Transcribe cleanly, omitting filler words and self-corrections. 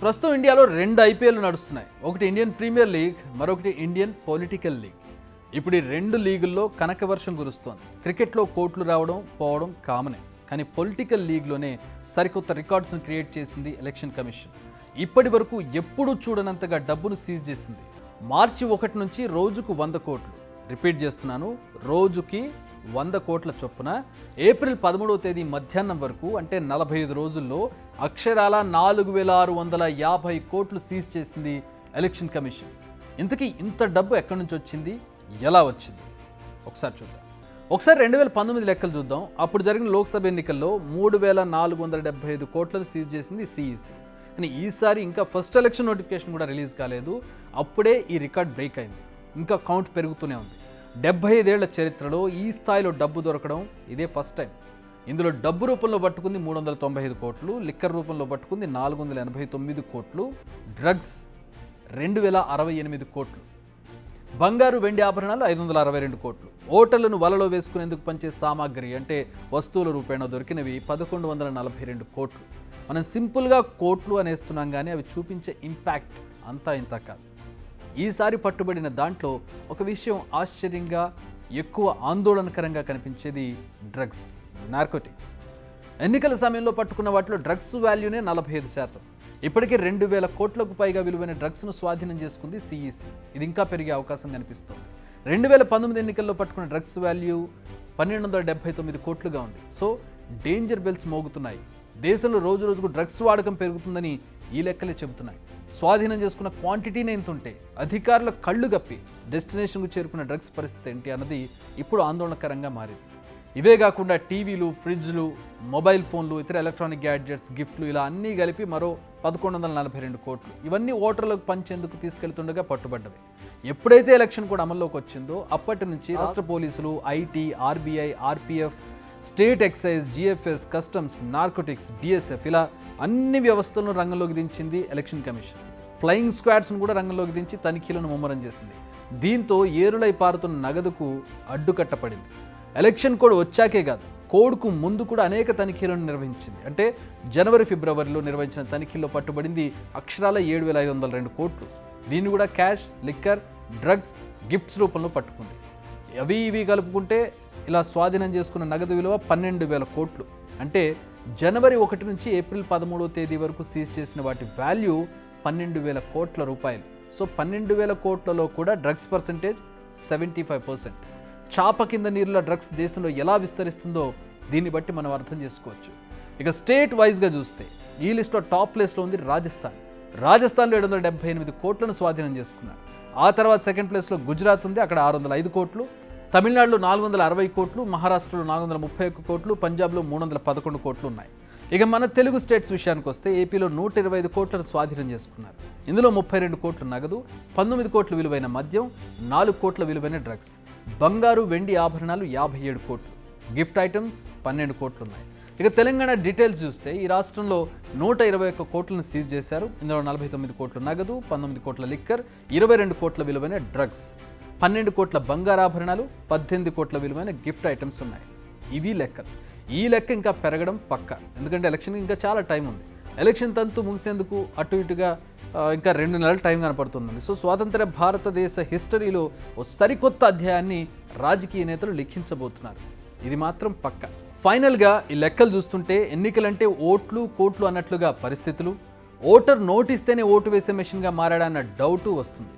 ప్రస్తుతం ఇండియాలో రెండు ఐపీఎల్ నడుస్తున్నాయి. ఒకటి ఇండియన్ ప్రీమియర్ లీగ్, మరొకటి ఇండియన్ పొలిటికల్ లీగ్. ఇప్పుడు ఈ రెండు లీగుల్లో కనక వర్షం కురుస్తోంది. క్రికెట్లో కోట్లు రావడం పోవడం కామనే, కానీ పొలిటికల్ లీగ్లోనే సరికొత్త రికార్డ్స్ను క్రియేట్ చేసింది ఎలక్షన్ కమిషన్. ఇప్పటి వరకు ఎప్పుడూ చూడనంతగా డబ్బును సీజ్ చేసింది. మార్చి 1 నుంచి రోజుకు 100 కోట్లు, రిపీట్ చేస్తున్నాను, రోజుకి 100 కోట్ల చొప్పున ఏప్రిల్ 13వ తేదీ మధ్యాహ్నం వరకు, అంటే 45 రోజుల్లో అక్షరాల 4650 కోట్లు సీజ్ చేసింది ఎలక్షన్ కమిషన్. ఇంతకీ ఇంత డబ్బు ఎక్కడి నుంచి వచ్చింది, ఎలా వచ్చింది ఒకసారి చూద్దాం. ఒకసారి 2019 లెక్కలు చూద్దాం. అప్పుడు జరిగిన లోక్సభ ఎన్నికల్లో 3475 కోట్లను సీజ్ చేసింది సిఈసి. కానీ ఈసారి ఇంకా ఫస్ట్ ఎలక్షన్ నోటిఫికేషన్ కూడా రిలీజ్ కాలేదు, అప్పుడే ఈ రికార్డ్ బ్రేక్ అయింది. ఇంకా కౌంట్ పెరుగుతూనే ఉంది. 75 ఏళ్ల చరిత్రలో ఈ స్థాయిలో డబ్బు దొరకడం ఇదే ఫస్ట్ టైం. ఇందులో డబ్బు రూపంలో పట్టుకుంది 395 కోట్లు, లిక్కర్ రూపంలో పట్టుకుంది 489 కోట్లు, డ్రగ్స్ 2068 కోట్లు, బంగారు వెండి ఆభరణాలు 562 కోట్లు, ఓటర్లను వలలో వేసుకునేందుకు పంచే సామాగ్రి అంటే వస్తువుల రూపేణా దొరికినవి 1142 కోట్లు. మనం సింపుల్గా కోట్లు అనేస్తున్నాం, కానీ అవి చూపించే ఇంపాక్ట్ అంతా ఇంత కాదు. ఈసారి పట్టుబడిన దాంట్లో ఒక విషయం ఆశ్చర్యంగా, ఎక్కువ ఆందోళనకరంగా కనిపించేది డ్రగ్స్, నార్కోటిక్స్. ఎన్నికల సమయంలో పట్టుకున్న వాటిలో డ్రగ్స్ వాల్యూనే 45%. ఇప్పటికే 2000 కోట్లకు పైగా విలువైన డ్రగ్స్ను స్వాధీనం చేసుకుంది సిఈసి. ఇది ఇంకా పెరిగే అవకాశం కనిపిస్తోంది. 2019 ఎన్నికల్లో పట్టుకున్న డ్రగ్స్ వాల్యూ 1279 కోట్లుగా ఉంది. సో డేంజర్ బెల్స్ మోగుతున్నాయి. దేశంలో రోజు రోజుకు డ్రగ్స్ వాడకం పెరుగుతుందని ఈ లెక్కలే చెబుతున్నాయి. స్వాధీనం చేసుకున్న క్వాంటిటీనే ఇంతుంటే అధికారుల కళ్ళు గప్పి డెస్టినేషన్కు చేరుకున్న డ్రగ్స్ పరిస్థితి ఏంటి అన్నది ఇప్పుడు ఆందోళనకరంగా మారింది. ఇవే కాకుండా టీవీలు, ఫ్రిడ్జ్లు, మొబైల్ ఫోన్లు, ఇతర ఎలక్ట్రానిక్ గ్యాడ్జెట్స్, గిఫ్ట్లు ఇలా అన్నీ కలిపి మరో 1142 కోట్లు. ఇవన్నీ ఓటర్లకు పంచేందుకు తీసుకెళ్తుండగా పట్టుబడ్డవి. ఎప్పుడైతే ఎలక్షన్ కూడా అమల్లోకి వచ్చిందో అప్పటి నుంచి రాష్ట్ర పోలీసులు, IT, RBI, RPF, state excise, GFS, customs, narcotics, BSF ఇలా అన్ని వ్యవస్థలను రంగంలోకి దించింది ఎలక్షన్ కమిషన్. ఫ్లయింగ్ స్క్వాడ్స్ను కూడా రంగంలోకి దించి తనిఖీలను ముమ్మరం చేసింది. దీంతో ఏరులై పారుతున్న నగదుకు అడ్డుకట్టపడింది. ఎలక్షన్ కోడ్ వచ్చాకే కాదు, కోడ్కు ముందు కూడా అనేక తనిఖీలను నిర్వహించింది. అంటే జనవరి, ఫిబ్రవరిలో నిర్వహించిన తనిఖీల్లో పట్టుబడింది అక్షరాల 7502 కోట్లు. దీన్ని కూడా క్యాష్, లిక్కర్, డ్రగ్స్, గిఫ్ట్స్ రూపంలో పట్టుకుంది. అవి ఇవి కలుపుకుంటే ఇలా స్వాధీనం చేసుకున్న నగదు విలువ 12,000 కోట్లు. అంటే జనవరి 1 నుంచి ఏప్రిల్ 13వ తేదీ వరకు సీజ్ చేసిన వాటి వాల్యూ 12,000 కోట్ల రూపాయలు. సో 12,000 కోట్లలో కూడా డ్రగ్స్ పర్సెంటేజ్ 75%. చాప కింద నీరుల డ్రగ్స్ దేశంలో ఎలా విస్తరిస్తుందో దీన్ని బట్టి మనం అర్థం చేసుకోవచ్చు. ఇక స్టేట్ వైజ్గా చూస్తే ఈ లిస్ట్లో టాప్ ప్లేస్లో ఉంది రాజస్థాన్. రాజస్థాన్లో 778 కోట్లను స్వాధీనం చేసుకున్నారు. ఆ తర్వాత సెకండ్ ప్లేస్లో గుజరాత్ ఉంది, అక్కడ 605 కోట్లు, తమిళనాడులో 460 కోట్లు, మహారాష్ట్రలో 431 కోట్లు, పంజాబ్లో 311 కోట్లు ఉన్నాయి. ఇక మన తెలుగు స్టేట్స్ విషయానికి వస్తే ఏపీలో 125 కోట్లను స్వాధీనం చేసుకున్నారు. ఇందులో 32 కోట్లు నగదు, 19 కోట్ల విలువైన మద్యం, 4 కోట్ల విలువైన డ్రగ్స్, బంగారు వెండి ఆభరణాలు 57 కోట్లు, గిఫ్ట్ ఐటమ్స్ 12 కోట్లు ఉన్నాయి. ఇక తెలంగాణ డీటెయిల్స్ చూస్తే ఈ రాష్ట్రంలో 121 కోట్లను సీజ్ చేశారు. ఇందులో 49 కోట్ల నగదు, 19 కోట్ల లిక్కర్, 22 కోట్ల విలువైన డ్రగ్స్, 12 కోట్ల బంగారాభరణాలు, 18 కోట్ల విలువైన గిఫ్ట్ ఐటమ్స్ ఉన్నాయి. ఇవి లెక్కలు. ఈ లెక్క ఇంకా పెరగడం పక్క, ఎందుకంటే ఎలక్షన్కి ఇంకా చాలా టైం ఉంది. ఎలక్షన్ తంతు ముగిసేందుకు అటు ఇటుగా ఇంకా 2 నెలల టైం కనపడుతుందండి. సో స్వాతంత్ర భారతదేశ హిస్టరీలో ఓ సరికొత్త అధ్యాయాన్ని రాజకీయ నేతలు లిఖించబోతున్నారు. ఇది మాత్రం పక్క. ఫైనల్గా ఈ లెక్కలు చూస్తుంటే ఎన్నికలంటే ఓట్లు, కోట్లు అన్నట్లుగా పరిస్థితులు, ఓటర్ నోటిస్తేనే ఓటు వేసే మెషిన్గా మారాడన్న డౌటు వస్తుంది.